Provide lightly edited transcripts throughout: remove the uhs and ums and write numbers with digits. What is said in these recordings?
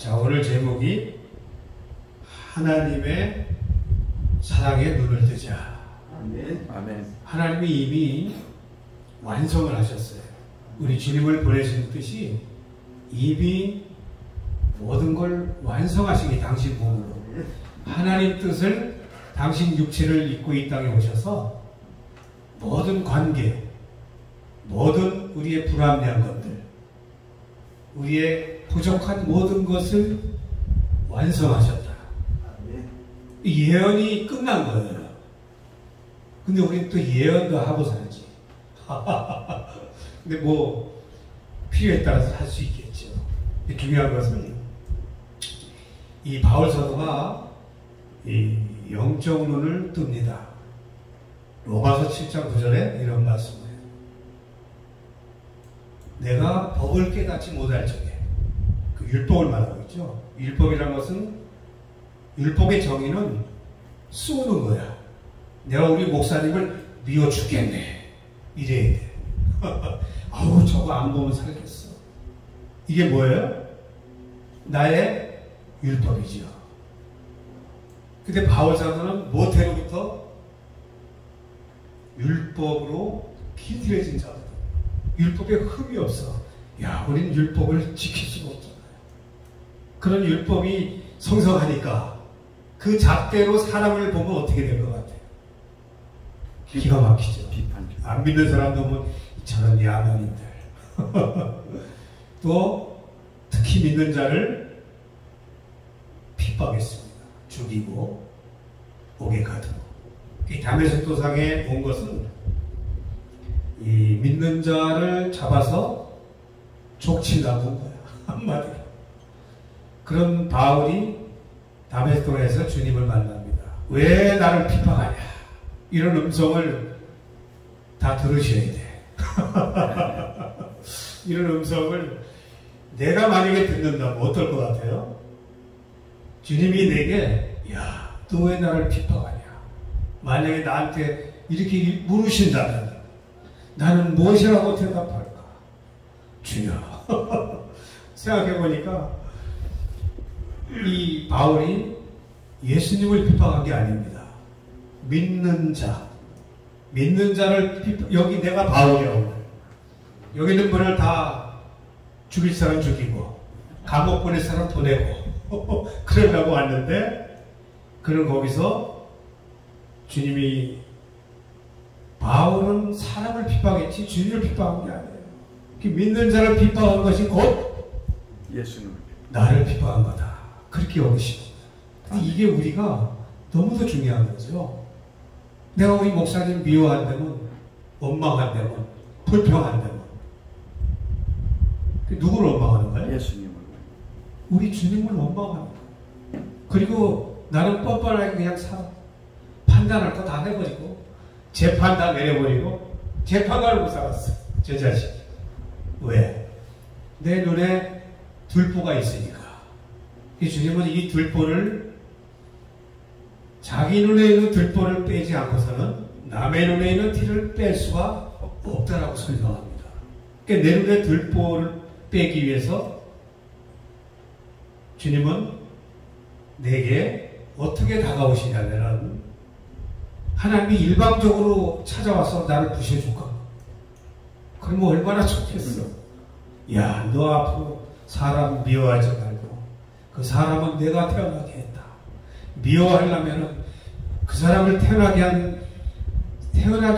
자, 오늘 제목이 하나님의 사랑에 눈을 뜨자. 아멘. 아멘. 하나님이 이미 완성을 하셨어요. 우리 주님을 보내신 뜻이 이미 모든 걸 완성하시기 당신 몸으로 하나님 뜻을 당신 육체를 입고 이 땅에 오셔서 모든 관계, 모든 우리의 불합리한 것들, 우리의 부족한 모든 것을 완성하셨다. 이 예언이 끝난 거예요. 근데 우리는 또 예언도 하고 살지. 근데 뭐 필요에 따라서 할 수 있겠죠. 중요한 것은 이 바울 사도가 이 영적 눈을 뜹니다. 로마서 7장 9절에 이런 말씀이에요. 내가 법을 깨닫지 못할 적에, 그 율법을 말하고 있죠. 율법이라는 것은, 율법의 정의는 쏘는 거야. 내가 우리 목사님을 미워 죽겠네 이래야 돼. 아우 저거 안 보면 살겠어. 이게 뭐예요? 나의 율법이지요. 근데 바울 사도는 모태로부터 율법으로 길들여진 자거든. 율법에 흠이 없어. 야, 우린 율법을 지킬 수가 없잖아요. 그런 율법이 성성하니까 그 잣대로 사람을 보면 어떻게 될 것 같아요? 기가 막히죠. 안 믿는 사람도 보면 저런 야만인들. 또 특히 믿는 자를 핍박했습니다. 죽이고 옥에 가두고. 이 다메섹도상에 온 것은 이 믿는 자를 잡아서 족친다고 온 거야. 한마디로. 그런 바울이 다메섹도에서 주님을 만납니다. 왜 나를 핍박하냐? 이런 음성을 다 들으셔야 돼. 이런 음성을 내가 만약에 듣는다면 어떨 것 같아요? 주님이 내게 야, 너 왜 나를 핍박하냐? 만약에 나한테 이렇게 물으신다면 나는 무엇이라고 대답할까? 주여. 생각해보니까 이 바울이 예수님을 핍박한 게 아닙니다. 믿는 자, 믿는 자를 여기 내가 바울이야. 여기 있는 분을 다 죽일 사람 죽이고 감옥 보낼 사람 보내고 그러려고 왔는데, 그는 거기서 주님이 바울은 사람을 핍박했지 주님을 핍박한 게 아니에요. 믿는 자를 핍박한 것이 곧 예수님을 나를 핍박한 거다. 그렇게 여기십니다. 이게 우리가 너무도 중요한 거죠. 내가 우리 목사님 미워한다면, 원망한다면, 불평한다면 누구를 원망하는 거예요? 예수님을. 우리 주님을 원망하는 거예요. 그리고 나는 뻔뻔하게 그냥 판단할 거 다 해버리고 재판 다 내려버리고 재판관을 못 살았어. 제 자식. 왜? 내 눈에 들보가 있으니까. 이 주님은 이 들보를, 자기 눈에 있는 들보를 빼지 않고서는 남의 눈에 있는 티를 뺄 수가 없다라고 설명합니다. 그러니까 내 눈에 들보를 빼기 위해서 주님은 내게 어떻게 다가오시냐면, 하나님이 일방적으로 찾아와서 나를 부셔줄까? 그러면 얼마나 좋겠어. 야, 너 앞으로 사람 미워하지 말고 그 사람은 내가 태어나게 했다. 미워하려면 그 사람을 태어나게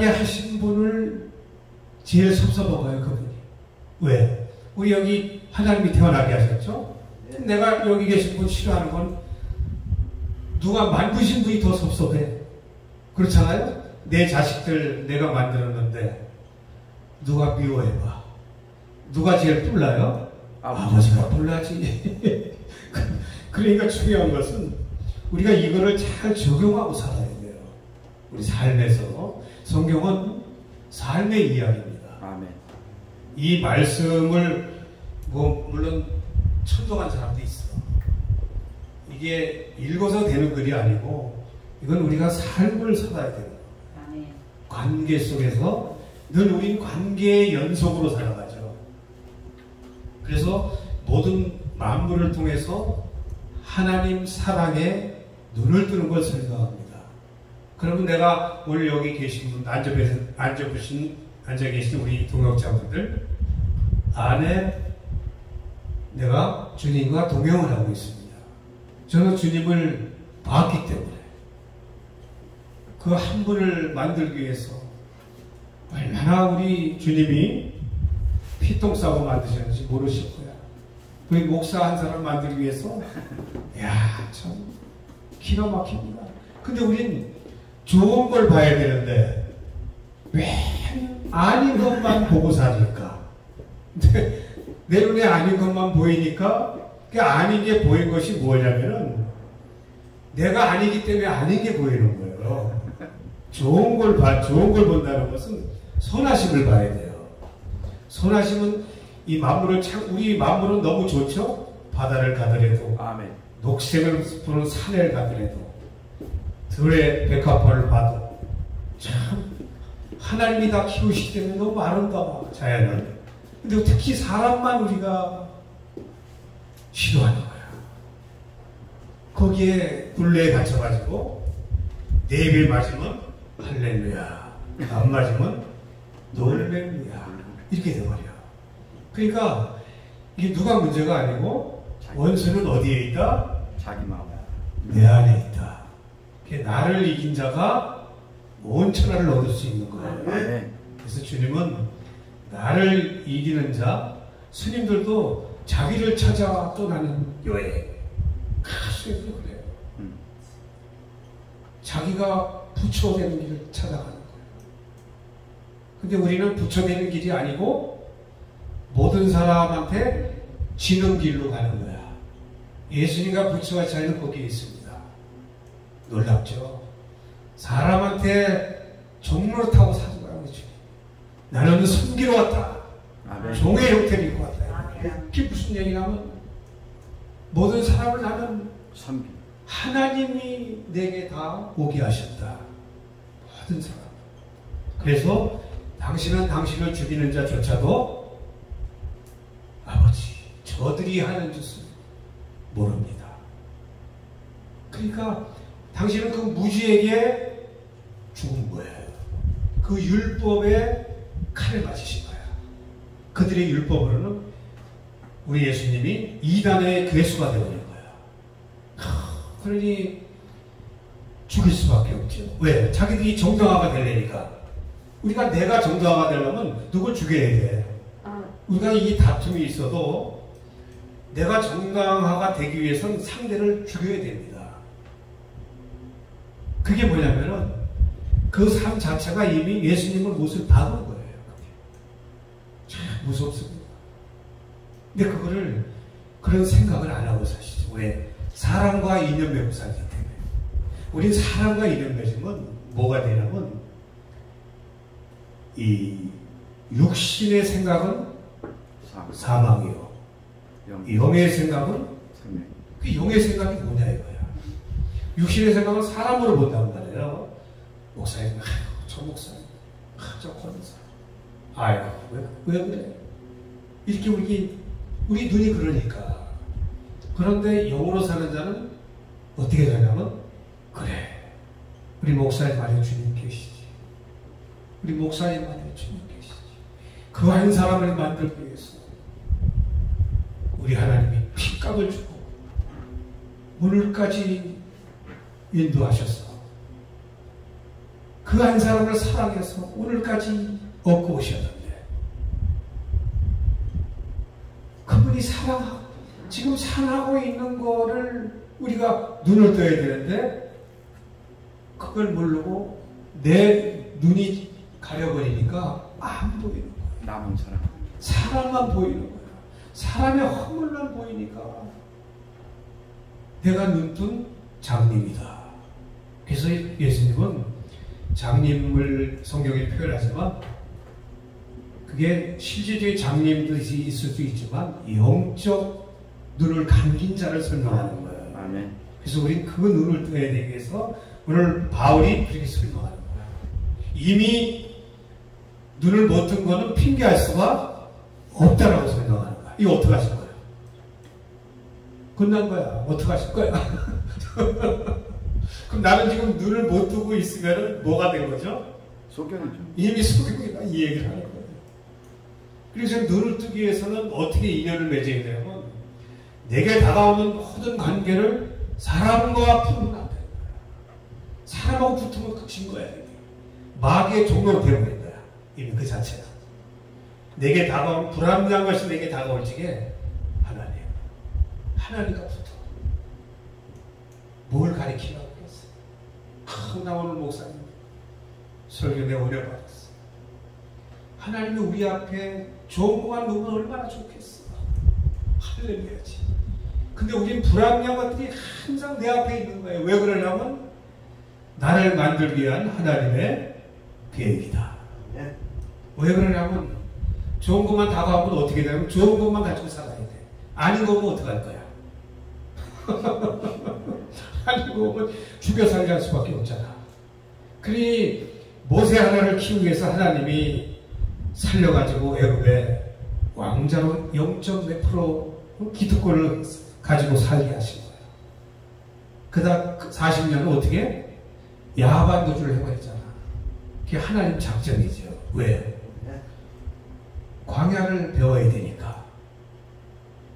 하신 분을 제일 섭섭한거예요, 그분이. 왜? 우리 여기 하나님이 태어나게 하셨죠? 내가 여기 계신 분 싫어하는 건 누가 만드신 분이 더 섭섭해. 그렇잖아요? 내 자식들 내가 만들었는데 누가 미워해봐. 누가 제일 뿔나요? 아버지가 뿔나지. 그러니까 중요한 것은 우리가 이거를 잘 적용하고 살아야 돼요. 우리 삶에서. 성경은 삶의 이야기입니다. 아멘. 이 말씀을 물론 천도한 사람도 있어. 이게 읽어서 되는 글이 아니고 이건 우리가 삶을 살아야 돼요. 관계 속에서 늘 우린 관계의 연속으로 살아가죠. 그래서 모든 만물을 통해서 하나님 사랑에 눈을 뜨는 걸 설명합니다. 그러면 내가 오늘 여기 계신 분, 앉아 계신 우리 동역자분들 안에 내가 주님과 동행을 하고 있습니다. 저는 주님을 봤기 때문에 그 한 분을 만들기 위해서 얼마나 우리 주님이 피똥 싸고 만드셨는지 모르실 거야. 우리 목사 한 사람 만들기 위해서 참 기가 막힙니다. 근데 우린 좋은 걸 봐야 되는데 왜 아닌 것만 보고 살까? 근데 내 눈에 아닌 것만 보이니까 그 아닌 게 보인 것이 뭐냐면은 내가 아니기 때문에 아닌 게 보이는 거예요. 좋은 걸 본다는 것은 선하심을 봐야 돼요. 선하심은 이 만물을 우리 만물은 너무 좋죠? 바다를 가더라도, 아멘. 녹색을 부는 산을 가더라도, 들의 백합화를 봐도 참 하나님이 다 키우시기 때문에 너무 아름다워 자연은. 근데 특히 사람만 우리가 싫어하는 거야. 거기에 굴레에 갇혀가지고 네배 맞으면 할렐루야, 안 맞으면 놀렐루야 이렇게 돼버려. 그러니까 이게 누가 문제가 아니고 원수는 어디에 있다? 자기 마음. 내 안에 있다. 나를 이긴 자가 온 천하를 얻을 수 있는 거예요. 그래서 주님은 나를 이기는 자, 스님들도 자기를 찾아 떠나는 여행 가수에도 그래요. 자기가 부처되는 길을 찾아가는 거예요. 근데 우리는 부처되는 길이 아니고 모든 사람한테 지는 길로 가는 거야. 예수님과 부처와 차이는 거기에 있습니다. 놀랍죠? 사람한테 종로를 타고 사는 거야. 나는 섬기러 왔다. 아멘. 종의 형태를 입고 왔다. 그게 무슨 얘기냐면 모든 사람을 나는 섬기. 하나님이 내게 다 오게 하셨다. 모든 사람. 그래서 당신은 당신을 죽이는 자조차도 아버지 저들이 하는 짓을 모릅니다. 그러니까 당신은 그 무지에게 죽은 거예요. 그 율법에 칼을 맞으신 거야. 그들의 율법으로는 우리 예수님이 이단의 괴수가 되어버린 거야. 그러니 죽일 수밖에 없죠. 왜? 자기들이 정당화가 되려니까. 우리가 내가 정당화가 되려면 누굴 죽여야 돼. 우리가 이 다툼이 있어도 내가 정당화가 되기 위해서는 상대를 죽여야 됩니다. 그게 뭐냐면은 그 삶 자체가 이미 예수님을 못을 박은 거예요. 참 무섭습니다. 근데 그거를 그런 생각을 안 하고 사시죠. 왜? 사람과 인연 맺고 살기 때문에. 우린 사람과 인연 맺으면 뭐가 되냐면 이 육신의 생각은 사망이요. 영의 생각은 그 영의 생각이 뭐냐 이거야. 육신의 생각은 사람으로 본단 말이에요. 목사님, 저 목사님, 저 권사, 아이고 왜 그래? 이렇게 우리 눈이 그러니까. 그런데 영으로 사는 자는 어떻게 되냐면 그래, 우리 목사님 안에 주님 계시지. 우리 목사님 안에 주님 계시지. 그 한 사람을 만들기 위해서 우리 하나님이 핏값을 주고 오늘까지 인도하셔서 그 한 사람을 사랑해서 오늘까지 얻고 오셨는데 그분이 지금 사랑하고 있는 거를 우리가 눈을 떠야 되는데 그걸 모르고 내 눈이 가려버리니까 안 보이는 거예요. 남은 사람. 사람만 보이는 거예요. 사람의 허물만 보이니까 내가 눈뜬 장님이다. 그래서 예수님은 장님을 성경에 표현하지만 그게 실제적인 장님들이 있을 수 있지만 영적 눈을 감긴 자를 설명하는 거예요. 아멘. 그래서 우리는 그 눈을 떠야 되기 위해서 오늘 바울이 그렇게 설명하는 거예요. 이미 눈을 못 뜬 거는 핑계할 수가 없다라고 설명하는 거예요. 이거 어떻게 하실 거예요? 끝난 거야. 어떡하실 거야? 그럼 나는 지금 눈을 못 뜨고 있으면 뭐가 된 거죠? 소견이죠. 이미 소경이다 이 얘기를 하는 거예요. 그래서 눈을 뜨기 위해서는 어떻게 인연을 맺어야 되냐면 내게 다가오는 모든 관계를 사람과 풀면 안 되는 거야. 사람하고 붙으면 끝인 거야. 마귀의 종로로 되어버린 거야. 이미 그 자체가. 내게 다가올 불합리한 것이 내게 다가올 적에 하나님과 붙어. 뭘 가리키라고 그랬어? 나 오늘 목사님 설교 내 은혜 받았어. 하나님이 우리 앞에 좋은 것만 놓으면 얼마나 좋겠어. 할렐루야지. 근데 우린 불합리한 것들이 항상 내 앞에 있는 거예요. 왜 그러냐면 나를 만들기 위한 하나님의 계획이다. 왜 그러냐면 좋은 것만 다가오면 어떻게 되냐면 좋은 것만 가지고 살아야 돼. 아닌 거면 어떡할 거야? 아닌 거면 죽여 살게 할 수밖에 없잖아. 그러니 모세 하나를 키우기 위해서 하나님이 살려가지고 애굽에 왕자로 0.몇% 기득권을 가지고 살게 하신 거예요. 그다음 40년은 어떻게? 야반도주를 해버렸잖아. 그게 하나님 작전이죠. 왜? 광야를 배워야 되니까.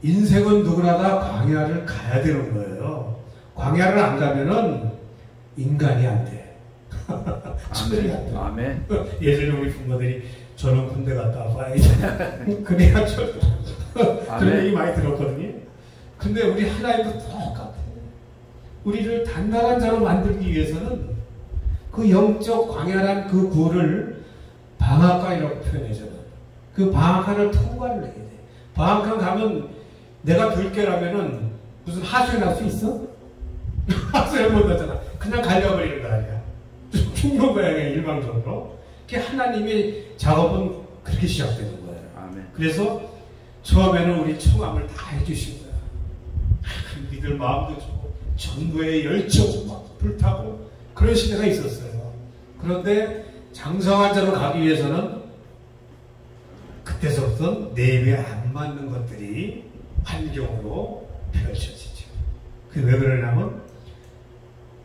인생은 누구나 다 광야를 가야 되는 거예요. 광야를 안 가면은 인간이 안 돼. 아멘. 안 돼. 아멘. 예전에 우리 부모들이 저는 군대 갔다 와봐야지. 그래야 그런 얘기 많이 들었거든요. 근데 우리 하나님도 똑같아. 우리를 단단한 자로 만들기 위해서는 그 영적 광야란 그 굴을 방앗간이라고 표현해줘요. 그 방앗간을 통과를 해야 돼. 방앗간 가면 내가 들깨라면은 무슨 하수에 날 수 있어? 하수에 못 나잖아. 그냥 갈려버리는 거 아니야. 죽는 거야, 그냥 일방적으로. 그게 하나님의 작업은 그렇게 시작되는 거예요. 아멘. 그래서 처음에는 우리 청함을 다 해주신 거야. 믿을 마음도 주고, 전부의 열정 막 불타고, 그런 시대가 있었어요. 그런데 장성한 자로 가기 위해서는 그때서부터 내외에 안 맞는 것들이 환경으로 펼쳐지죠. 그게 왜 그러냐면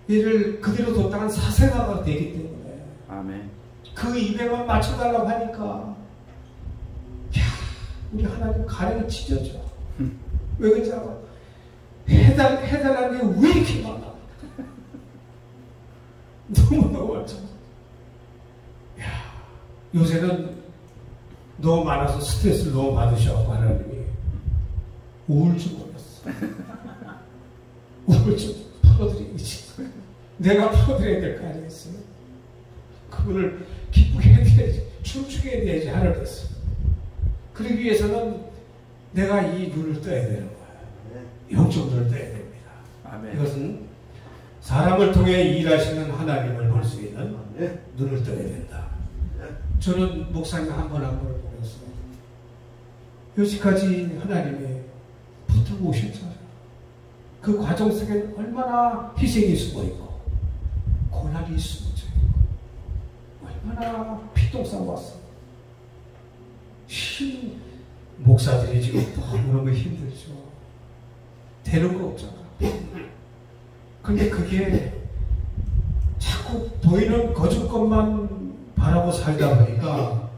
이를 그대로 뒀다간 사생아가 되기 때문에. 아멘. 그 입에만 맞춰달라고 하니까 야, 우리 하나님 가랭이 찢어져. 왜 그런지 알아? 해달라는 게 왜 이렇게 많아? 너무너무 많잖아. 야, 요새는 너무 많아서 스트레스를 너무 받으셔서 하나님이 우울증 걸렸어. 우울증 풀어드리지. 내가 풀어드려야 될 거 아니겠어요? 그분을 기쁘게 해드려야지, 춤추게 해드려야지 하늘에서. 그러기 위해서는 내가 이 눈을 떠야 되는 거야. 영적 눈을 떠야 됩니다. 아멘. 이것은 사람을 통해 일하시는 하나님을 볼 수 있는 눈을 떠야 된다. 저는 목사님 한 번 한 번을 보면서 여기까지 하나님이 붙들고 오셨잖아요. 그 과정 속에 얼마나 희생이 숨어있고 고난이 숨어져 있고 얼마나 피똥 싸고 왔어. 목사들이 지금 너무너무 힘들죠. 되는 거 없잖아. 근데 그게 자꾸 보이는 거짓 것만 바라고 살다 보니까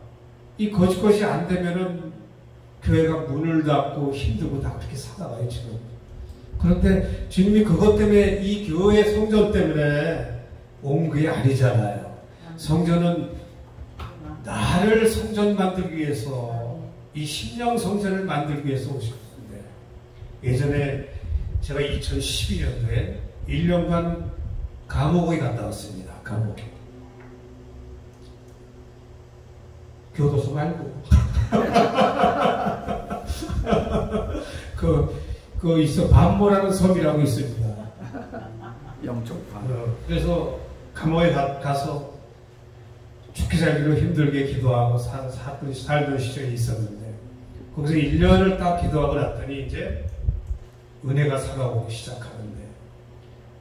이 거짓 것이 안 되면은 교회가 문을 닫고 힘들고 다 그렇게 살아가요 지금. 그런데 주님이 그것 때문에 이 교회 성전 때문에 온 게 아니잖아요. 성전은 나를 성전 만들기 위해서, 이 심령 성전을 만들기 위해서 오셨는데, 예전에 제가 2012년도에 1년간 감옥에 갔다 왔습니다. 감옥에. 교도소 말고. 그 있어, 반모라는 섬이라고 있습니다. 영적 반. 그래서 감옥에 가서 죽기 살기로 힘들게 기도하고 살던 시절이 있었는데, 거기서 1년을 딱 기도하고 났더니 이제 은혜가 살아오기 시작하는데,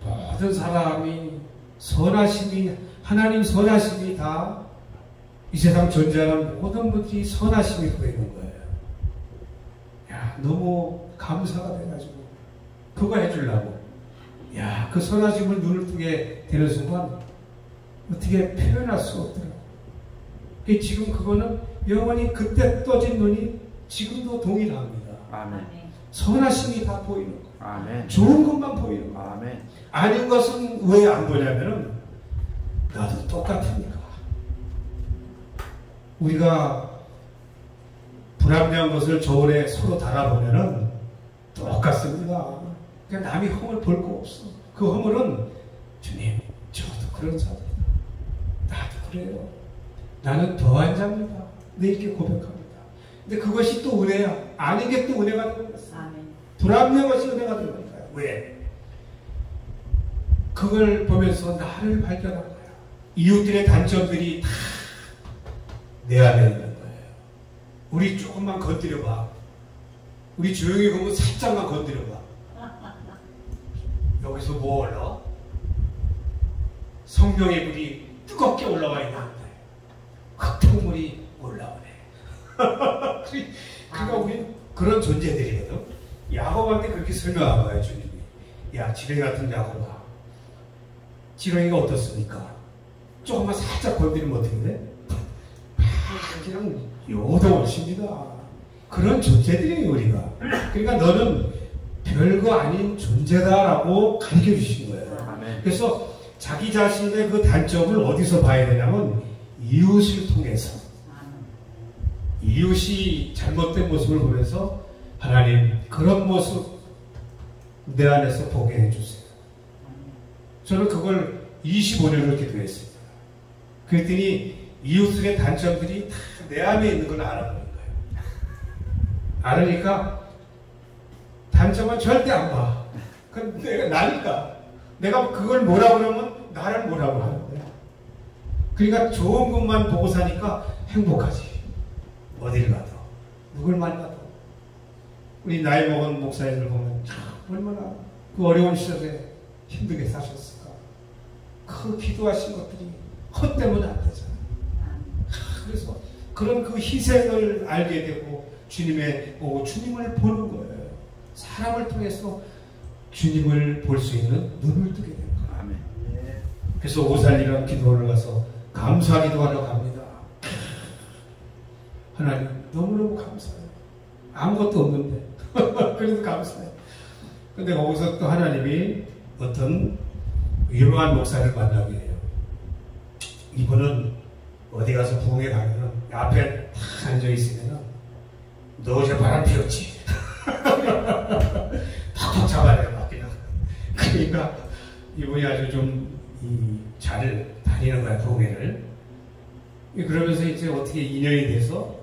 모든 사람이 선하심이, 하나님 선하심이 다 이 세상 존재하는 모든 분들이 선하심이 보이는 거예요. 야, 너무 감사가 돼가지고 그거 해주려고. 야, 그 선하심을 눈을 뜨게 되는 순간 어떻게 표현할 수 없더라고. 지금 그거는 영원히 그때 떠진 눈이 지금도 동일합니다. 아멘. 선하심이 다 보이는 거. 아멘. 좋은 것만 보이는 거. 아멘. 아닌 것은 왜 안 보냐면은 나도 똑같으니까. 우리가 불합리한 것을 저울에 서로 달아보면은 똑같습니다. 그러니까 남이 허물 볼 거 없어. 그 허물은 주님, 저도 그런 사람이다. 나도 그래요. 나는 더한 자입니다. 네, 이렇게 고백합니다. 근데 그것이 또 은혜야. 아닌 게 또 은혜가 되는 거야. 불합리한 것이 은혜가 되는 거야. 왜? 그걸 보면서 나를 발견한 거야. 이웃들의 단점들이 다 내 안에 있는 거예요. 우리 조금만 건드려봐. 우리 조용히 보면 살짝만 건드려봐. 여기서 뭐 올라? 성령의 불이 뜨겁게 올라와 있는데 흙탕물이 올라오네. 그러니까 우린 그런 존재들이거든. 야곱한테 그렇게 설명한 거예요, 주님이. 야, 지렁이 같은 야곱아. 지렁이가 어떻습니까? 조금만 살짝 건드리면 어떻게 돼? 그냥 요동하십니다. 그런 존재들이에요, 우리가. 그러니까 너는 별거 아닌 존재다라고 가르쳐 주신 거예요. 그래서 자기 자신의 그 단점을 어디서 봐야 되냐면 이웃을 통해서. 이웃이 잘못된 모습을 보면서 하나님, 그런 모습 내 안에서 보게 해주세요. 저는 그걸 25년을 기도했습니다. 그랬더니 이웃들의 단점들이 다 내 안에 있는 걸 알아보는 거예요. 알으니까 단점은 절대 안 봐. 그건 내가 나니까. 내가 그걸 뭐라고 그러면 나를 뭐라고 하는 거야. 그러니까 좋은 것만 보고 사니까 행복하지. 어딜 가도 누굴 만나도. 우리 나이 먹은 목사님들 보면 참 얼마나 그 어려운 시절에 힘들게 사셨을까. 그 기도하신 것들이 헛되면 안 되잖아. 그래서 그런 그 희생을 알게 되고 주님을 보는 거예요. 사람을 통해서 주님을 볼 수 있는 눈을 뜨게 되는 거예요. 아멘. 그래서 오살리랑 기도를 가서 감사 기도하러 갑니다. 하나님 너무너무 감사해요. 아무것도 없는데 그래도 감사해요. 근데 거기서 또 하나님이 어떤 유명한 목사를 만나게 해요. 이분은 어디 가서 부흥회 가면은 앞에 탁 앉아 있으면은 너 어제 바람 피웠지? 팍팍 잡아내요, 막 그냥. 그러니까 이분이 아주 좀 잘 다니는 거야, 부흥회를. 그러면서 이제 어떻게 인연이 돼서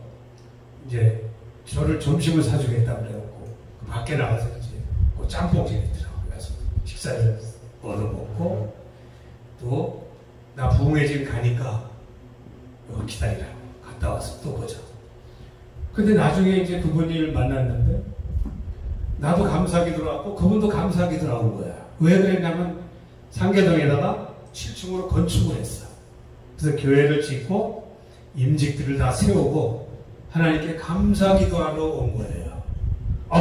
이제 저를 점심을 사주겠다 그래갖고 그 밖에 나가서 이제 그 짬뽕집이 있더라고요. 그래서 식사를 얻어먹고 또 나 부흥회 지금 가니까 기다리라고 갔다 와서 또 보자. 근데 나중에 이제 그분을 만났는데 나도 감사하게 들어왔고 그분도 감사하게 들어온 거야. 왜 그랬냐면 상계동에다가 7층으로 건축을 했어. 그래서 교회를 짓고 임직들을 다 세우고 하나님께 감사 기도하러 온 거예요.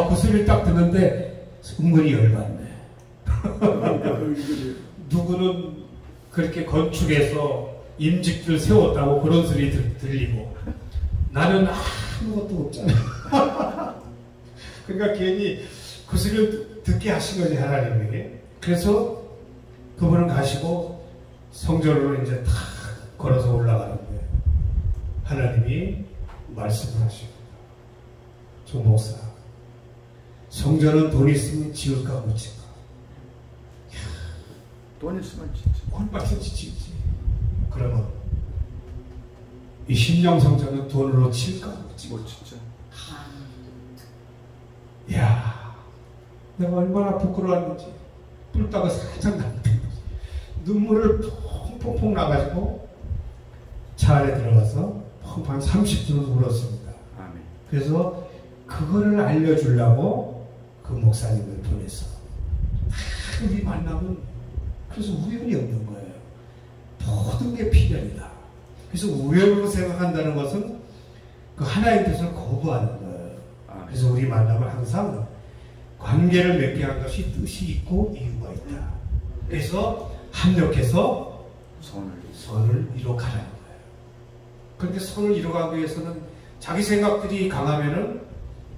그 소리를 딱 듣는데 은근히 열받네. 누구는 그렇게 건축해서 임직들 세웠다고 그런 소리 들리고 나는 아무것도 없잖아. 그러니까 괜히 그 소리를 듣게 하신 거지, 하나님이. 그래서 그분은 가시고 성전으로 이제 탁 걸어서 올라가는데 하나님이 말씀을 하십니다. 조 목사, 성전은 돈 있으면 지을까 못 지을까? 돈 있으면 짓지. 홀박스 지지. 그러면 이 심령성전은 돈으로 칠까 못 칠까? 못 짓죠. 이야, 내가 얼마나 부끄러웠는지 뿔다가 살짝 났는데 눈물을 퐁퐁퐁 나가지고 차 안에 들어가서 한 30분을 울었습니다. 아멘. 그래서 그거를 알려주려고 그 목사님을 보내서 우리 만나면 그래서 우연이 없는 거예요. 모든 게 필연이다. 그래서 우연으로 생각한다는 것은 그 하나의 뜻을 거부하는 거예요. 그래서 우리 만남을 항상 관계를 맺게 한 것이 뜻이 있고 이유가 있다. 그래서 합력해서 선을 이뤄가라는 거예요. 그런데 선을 이뤄가기 위해서는 자기 생각들이 강하면은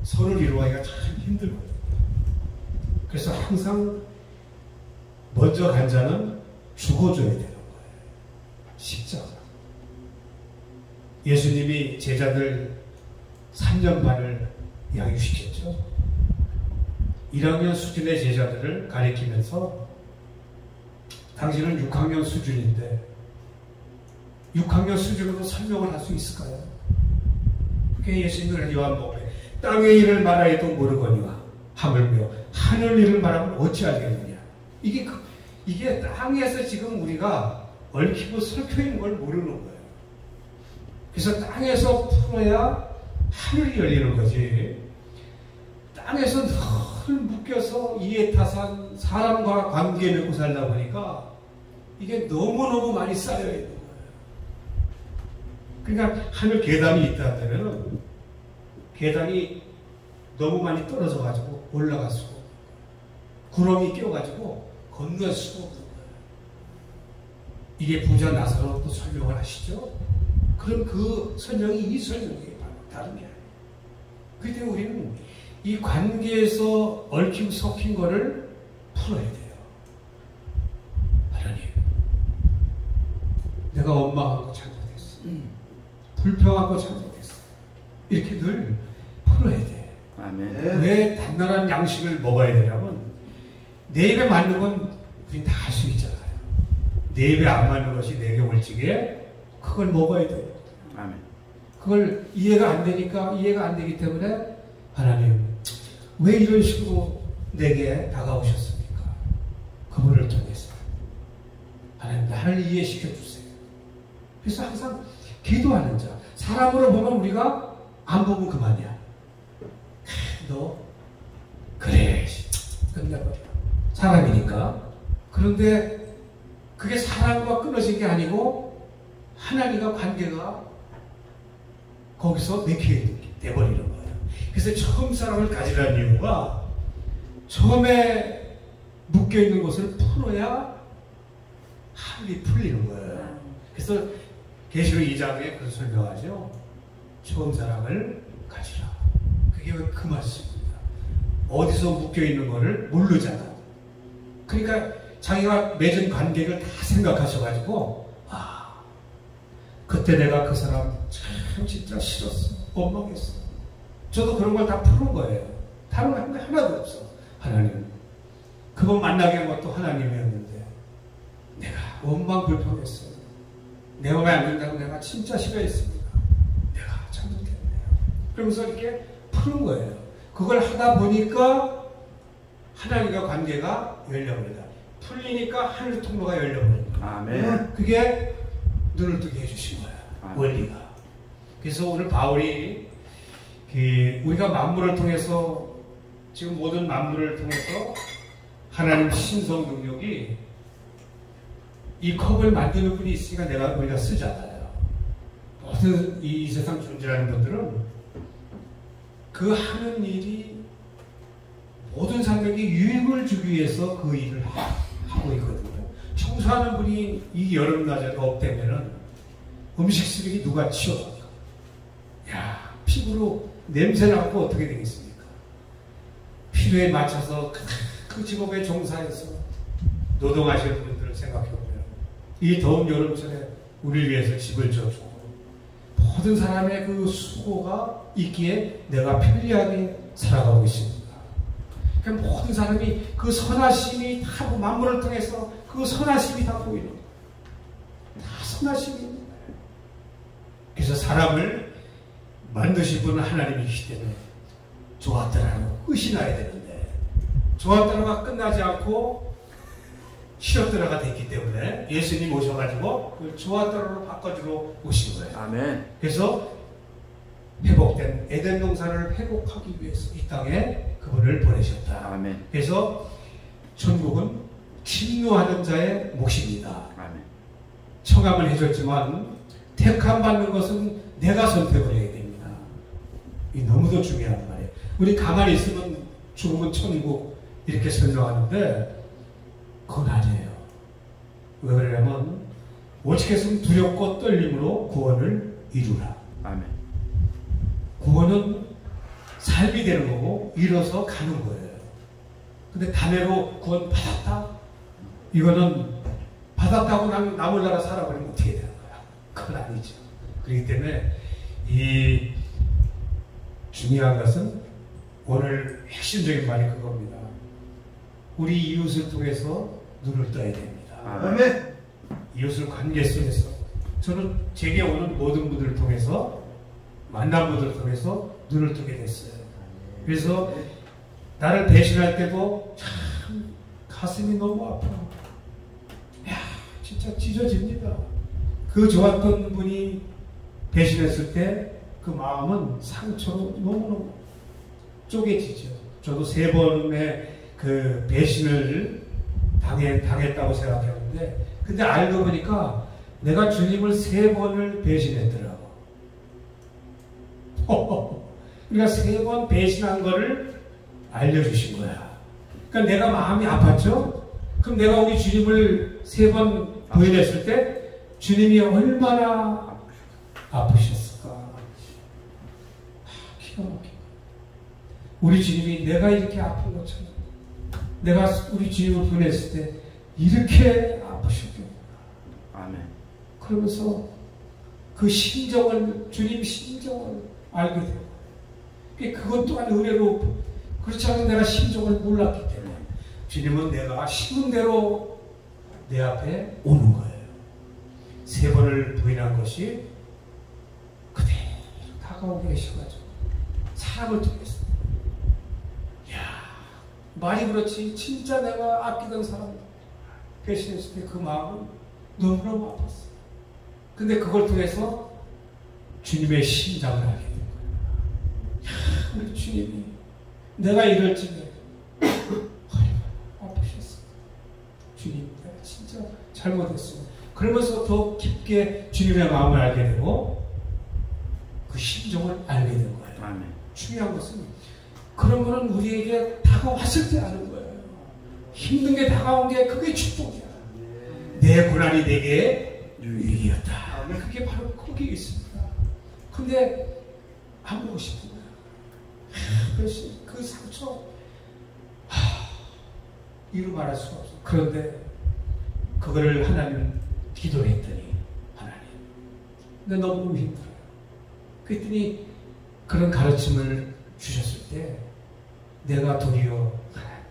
선을 이루기가 참 힘들거든요. 그래서 항상 먼저 간 자는 죽어줘야 되는 거예요. 십자가. 예수님이 제자들 3년 반을 양육시켰죠. 1학년 수준의 제자들을 가리키면서 당신은 6학년 수준인데 6학년 수준으로 설명을 할 수 있을까요? 그게 예수님을 요한복음에 땅의 일을 말하여도 모르거니와 하물며 하늘 일을 말하면 어찌 알겠느냐. 이게 땅에서 지금 우리가 얽히고 설켜 있는 걸 모르는 거예요. 그래서 땅에서 풀어야 하늘이 열리는 거지. 땅에서 늘 묶여서 이해타산 사람과 관계 맺고 살다 보니까 이게 너무너무 많이 쌓여 있는 거예요. 그러니까 하늘 계단이 있다면 계단이 너무 많이 떨어져 가지고 올라갈 수가 없는 거예요. 구렁이 끼어가지고 건널 수가 없는 거예요. 이게 부자 나사로 또 설명을 하시죠. 그럼 그 설명이 이 설명이에요. 다른 게 아니에요. 그때 우리는 이 관계에서 얽히고 섞인 거를 풀어야 돼요. 하나님, 내가 원망한 거 잘못했어. 불평한 거 잘못했어. 이렇게 늘 풀어야 돼. 아멘. 왜 단단한 양식을 먹어야 되냐면 내 입에 맞는 건 우린 다 할 수 있잖아요. 내 입에 안 맞는 것이 내게 올지게 그걸 먹어야 돼요. 아멘. 그걸 이해가 안 되니까 이해가 안 되기 때문에 하나님 왜 이런 식으로 내게 다가오셨습니까? 그분을 통해서 하나님 나를 이해시켜 주세요. 그래서 항상 기도하는 자. 사람으로 보면 우리가 안 보면 그만이야. 너 그래 끝내버려. 사람이니까. 그런데 그게 사람과 끊어진 게 아니고 하나님과 관계가 거기서 맥히게 돼버리는 거예요. 그래서 처음 사람을 가지라는 이유가 처음에 묶여있는 것을 풀어야 하늘이 풀리는 거예요. 그래서 계시록 2장에 그걸 설명하죠. 처음 사람을 가지라. 그게 그 말씀입니다. 어디서 묶여있는 것을 모르잖아. 그러니까 자기가 맺은 관계를 다 생각하셔가지고 그때 내가 그 사람 참 진짜 싫었어. 원망했어. 저도 그런 걸 다 푸는 거예요. 다른 거 하나도 없어. 하나님. 그거 만나게 한 것도 하나님이었는데 내가 원망 불평했어요. 내 마음에 안 든다고 내가 진짜 싫어했습니다. 내가 잘못했네요. 그러면서 이렇게 푸는 거예요. 그걸 하다 보니까 하나님과 관계가 열려버린다. 풀리니까 하늘 통로가 열려버린다. 아멘. 그게 눈을 뜨게 해주신 거야. 아멘. 원리가. 그래서 오늘 바울이 우리가 만물을 통해서 지금 모든 만물을 통해서 하나님 신성 능력이 이 컵을 만드는 분이 있으니까 우리가 쓰잖아요. 모든 이 세상 존재하는 분들은 그 하는 일이 모든 사람에게 유익을 주기 위해서 그 일을 하고 있거든요. 청소하는 분이 이 여름낮에도 없다면은 음식 쓰레기 누가 치워갑니까? 야, 피부로 냄새 나고 어떻게 되겠습니까? 필요에 맞춰서 그 직업에 종사해서 노동하시는 분들을 생각해보면 이 더운 여름철에 우리를 위해서 집을 지어주고 모든 사람의 그 수고가 있기에 내가 편리하게 살아가고 있습니다. 그러니까 모든 사람이 그 선하심이 다 만물을 통해서 그 선하심이 다 보이는 거예요. 다 선하심이 있는 거예요. 그래서 사람을 만드신 분은 하나님이시기 때문에 좋았더라고 끝이 나야 되는데 좋았더라가 끝나지 않고 싫었더라가 됐기 때문에 예수님 오셔가지고 그 좋았더라로 바꿔주러 오신 거예요. 아멘. 그래서 회복된 에덴 동산을 회복하기 위해서 이 땅에 그분을 보내셨다. 아멘. 그래서 천국은 침노하는 자의 몫입니다. 아멘. 청함을 해줬지만 택함 받는 것은 내가 선택을 해야 됩니다. 이 너무도 중요한 말이에요. 우리 가만히 있으면 죽음은 천국 이렇게 설명하는데 그건 아니에요. 왜 그러냐면 오직해서는 두렵고 떨림으로 구원을 이루라. 아멘. 구원은 삶이 되는 거고 이뤄서 가는 거예요. 근데 담회로 구원 받았다? 이거는 받았다고 나 몰라라 살아버리면 어떻게 되는 거야? 그건 아니죠. 그렇기 때문에 이 중요한 것은 오늘 핵심적인 말이 그겁니다. 우리 이웃을 통해서 눈을 떠야 됩니다. 아멘. 이웃을 관계 속에서 저는 제게 오는 모든 분들을 통해서 만난 분들을 통해서 눈을 뜨게 됐어요. 그래서 나를 배신할 때도 참 가슴이 너무 아파. 야, 진짜 찢어집니다. 그 좋았던 분이 배신했을 때 그 마음은 상처로 너무너무 쪼개지죠. 저도 3번의 그 배신을 당했다고 생각했는데 근데 알고 보니까 내가 주님을 3번을 배신했더라고. 우리가 3번 배신한 거를 알려주신 거야. 그러니까 내가 마음이 아팠죠? 그럼 내가 우리 주님을 3번 부인했을 때 주님이 얼마나 아프셨을까? 기가 막혀. 우리 주님이 내가 이렇게 아픈 것처럼 내가 우리 주님을 부인했을 때 이렇게 아프셨겠구나. 아멘. 그러면서 그 심정을 주님 심정을 알게 되고 그것 또한 은혜로 그렇지 않으면 내가 심정을 몰랐기 때문에 주님은 내가 심은 대로 내 앞에 오는 거예요. 3번을 부인한 것이 그대로 다가오게 하셔가지고 사람을 통해서 말이 그렇지 진짜 내가 아끼던 사람 배신했을 때 그 마음은 너무너무 아팠어. 근데 그걸 통해서 주님의 심장을 알게 된 거야. 우리 주님이 내가 이럴 적에 아프셨어. 주님 내가 진짜 잘못했어. 그러면서 더 깊게 주님의 마음을 알게 되고 그 심정을 알게 된 거예요. 아멘. 중요한 것은 그런 거는 우리에게 다가왔을 때 아는 거예요. 힘든 게 다가온 게 그게 축복이야. 내 고난이 내게 유익이었다. 그게 바로 거기에 있습니다. 근데 안 보고 싶은 거야. 그래서 그 상처 이루 말할 수가 없어. 그런데 그거를 하나님 기도를 했더니 하나님 근데 너무 힘들어요. 그랬더니 그런 가르침을 주셨을 때 내가 도리어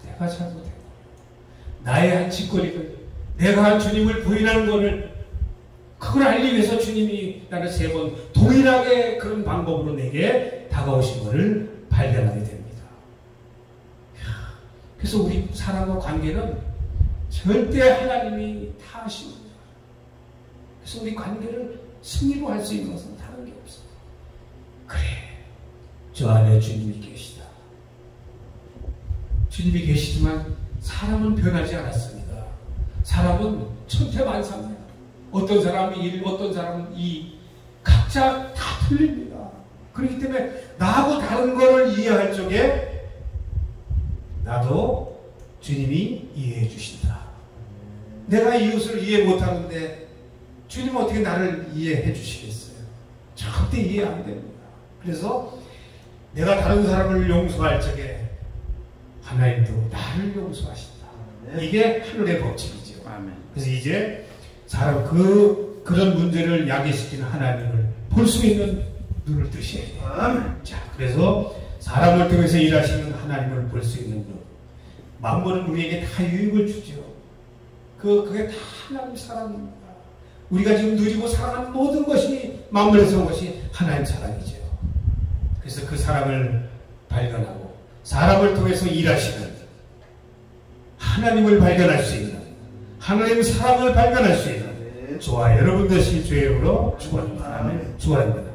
내가 잘못했고 나의 한 짓거리를 내가 한 주님을 부인하는 것을 그걸 알기 위해서 주님이 나를 3번 동일하게 그런 방법으로 내게 다가오신 것을 발견하게 됩니다. 그래서 우리 사람과 관계는 절대 하나님이 다 하십니다. 그래서 우리 관계를 승리로 할 수 있는 것은 다른 게 없어요. 그래, 저 안에 주님이 계시다. 주님이 계시지만 사람은 변하지 않았습니다. 사람은 천태만상이야. 어떤 사람이 1, 어떤 사람은 2, 각자 다 틀립니다. 그렇기 때문에 나하고 다른 거를 이해할 적에 나도 주님이 이해해 주신다. 내가 이웃을 이해 못하는데 주님은 어떻게 나를 이해해 주시겠어요? 절대 이해 안 됩니다. 그래서 내가 다른 사람을 용서할 적에 하나님도 나를 용서하신다. 이게 하늘의 법칙이죠. 그래서 이제 사람 그런 문제를 야기시키는 하나님을 볼 수 있는 눈을 뜨셔야 돼요. 자, 그래서 사람을 통해서 일하시는 하나님을 볼 수 있는 눈. 만물은 우리에게 다 유익을 주죠. 그게 다 하나님 사랑입니다. 우리가 지금 누리고 사랑하는 모든 것이 만물에서 온 것이 하나님 사랑이죠. 그래서 그 사랑을 발견하고 사람을 통해서 일하시는 하나님을 발견할 수 있는 하나님 사랑을 발견할 수 있는 저와 여러분 되시기 주의 이름으로 축원합니다. 축원합니다.